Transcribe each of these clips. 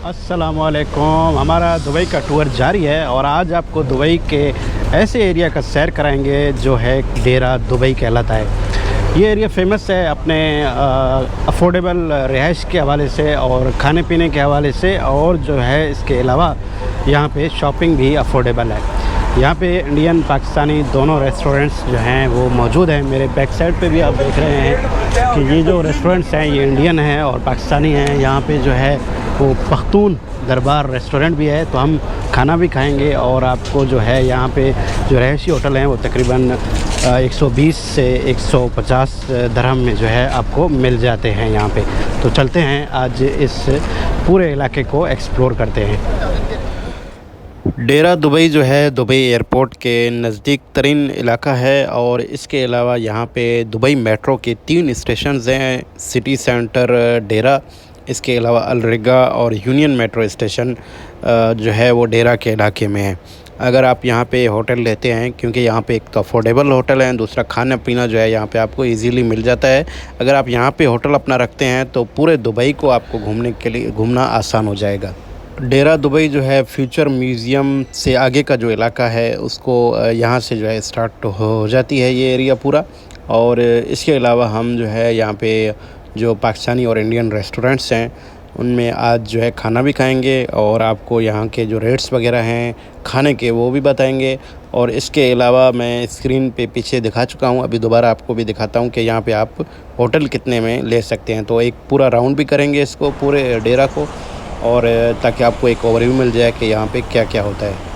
अस्सलामुअलैकुम। हमारा दुबई का टूर जारी है और आज आपको दुबई के ऐसे एरिया का सैर कराएंगे जो है डेरा दुबई कहलाता है। ये एरिया फेमस है अपने अफोर्डेबल रिहाइश के हवाले से और खाने पीने के हवाले से, और जो है इसके अलावा यहाँ पे शॉपिंग भी अफोर्डेबल है। यहाँ पे इंडियन पाकिस्तानी दोनों रेस्टोरेंट्स जो हैं वो मौजूद हैं। मेरे बैक साइड पे भी आप देख रहे हैं कि ये जो रेस्टोरेंट्स हैं ये इंडियन हैं और पाकिस्तानी हैं। यहाँ पे जो है वो पख्तून दरबार रेस्टोरेंट भी है, तो हम खाना भी खाएंगे और आपको जो है यहाँ पे जो रहायशी होटल हैं वो तकरीबन 120 से 150 दरहम में जो है आपको मिल जाते हैं यहाँ पे। तो चलते हैं आज इस पूरे इलाके को एक्सप्लोर करते हैं। डेरा दुबई जो है दुबई एयरपोर्ट के नज़दीक तरीन इलाका है और इसके अलावा यहाँ पे दुबई मेट्रो के 3 स्टेशंस हैं, सिटी सेंटर, डेरा, इसके अलावा अलरिगा और यूनियन मेट्रो स्टेशन जो है वो डेरा के इलाके में है। अगर आप यहाँ पे होटल लेते हैं, क्योंकि यहाँ पे एक तो अफोर्डेबल होटल है, दूसरा खाना पीना जो है यहाँ पे आपको इजीली मिल जाता है। अगर आप यहाँ पे होटल अपना रखते हैं तो पूरे दुबई को आपको घूमने के लिए घूमना आसान हो जाएगा। डेरा दुबई जो है फ्यूचर म्यूज़ियम से आगे का जो इलाका है उसको यहाँ से जो है स्टार्ट हो जाती है ये एरिया पूरा। और इसके अलावा हम जो है यहाँ पे जो पाकिस्तानी और इंडियन रेस्टोरेंट्स हैं उनमें आज जो है खाना भी खाएंगे और आपको यहाँ के जो रेट्स वगैरह हैं खाने के वो भी बताएंगे। और इसके अलावा मैं स्क्रीन पे पीछे दिखा चुका हूँ, अभी दोबारा आपको भी दिखाता हूँ कि यहाँ पे आप होटल कितने में ले सकते हैं। तो एक पूरा राउंड भी करेंगे इसको, पूरे डेरा को, और ताकि आपको एक ओवरव्यू मिल जाए कि यहाँ पे क्या क्या होता है।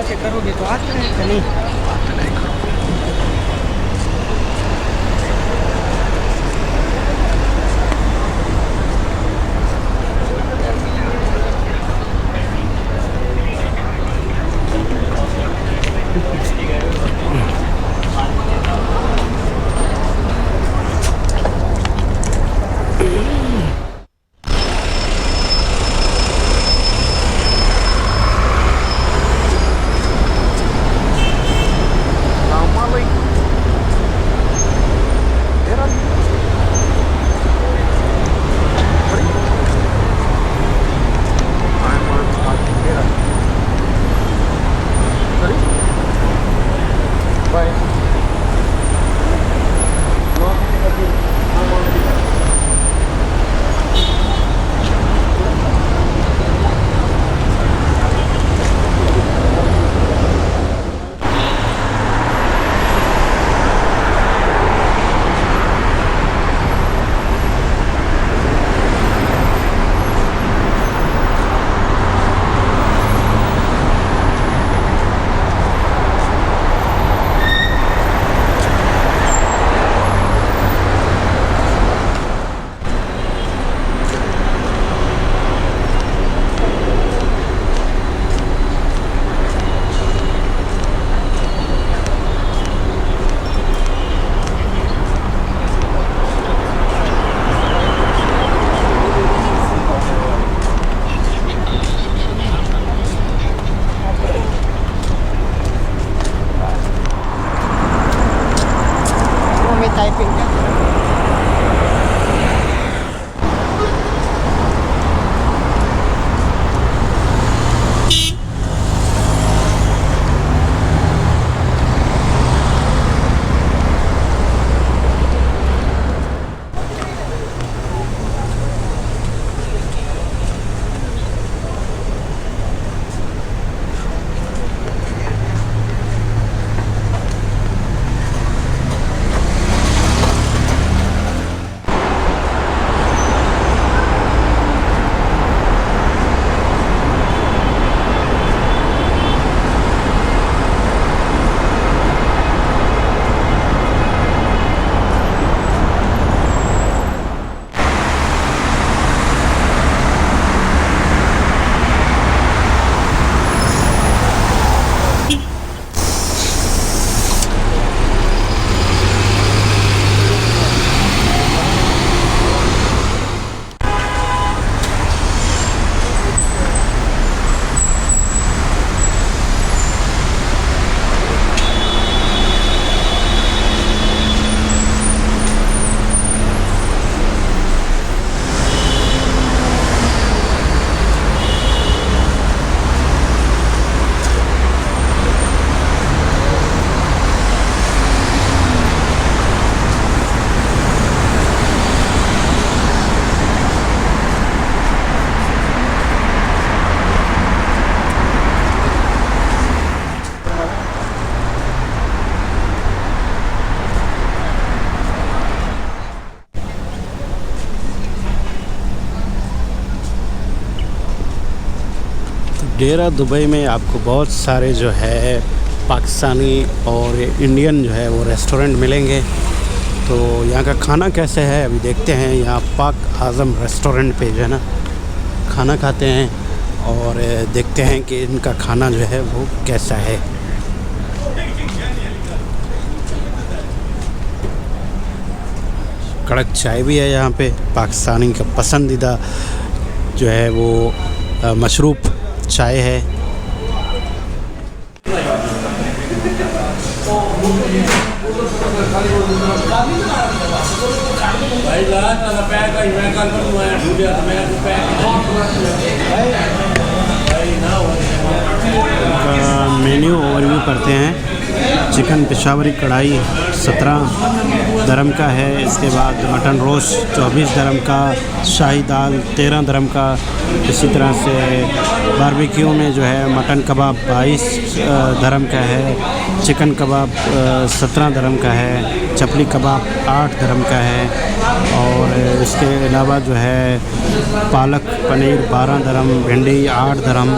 चेक करोगे तो आते हैं नहीं। डेरा दुबई में आपको बहुत सारे जो है पाकिस्तानी और इंडियन जो है वो रेस्टोरेंट मिलेंगे। तो यहाँ का खाना कैसे है अभी देखते हैं। यहाँ पाक आज़म रेस्टोरेंट पे जो है ना खाना खाते हैं और देखते हैं कि इनका खाना जो है वो कैसा है। कड़क चाय भी है यहाँ पे। पाकिस्तानी का पसंदीदा जो है वो मशरूब चाय है। मेन्यू ओवरव्यू करते हैं। चिकन पेशावरी कढ़ाई 17 दरम का है। इसके बाद मटन रोस्ट 24 दरम का, शाही दाल 13 दरम का। इसी तरह से बारबेक्यू में जो है मटन कबाब 22 दरम का है, चिकन कबाब 17 दरम का है, चपली कबाब 8 दरम का है और इसके अलावा जो है पालक पनीर 12 दरम, भिंडी 8 दरम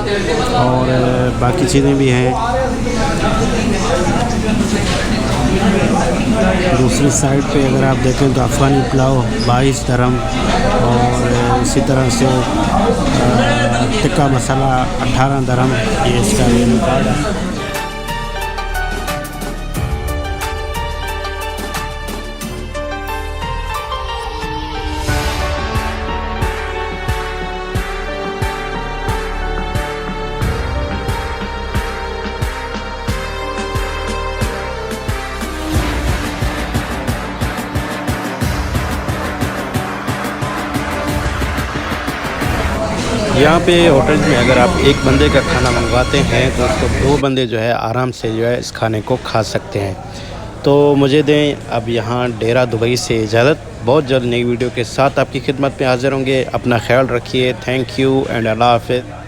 और बाकी चीज़ें भी हैं। दूसरी साइड पे अगर आप देखें तो अफ़गानी पुलाव 22 दरम और इसी तरह से टिक्का मसाला 18 दरम। ये इसका मेनू कार्ड है। यहाँ पे होटल में अगर आप एक बंदे का खाना मंगवाते हैं तो उसको 2 बंदे जो है आराम से जो है इस खाने को खा सकते हैं। तो मुझे दें अब यहाँ डेरा दुबई से इजाज़त। बहुत जल्द नई वीडियो के साथ आपकी खिदमत में हाज़िर होंगे। अपना ख्याल रखिए। थैंक यू एंड अल्लाह हाफ़िज़।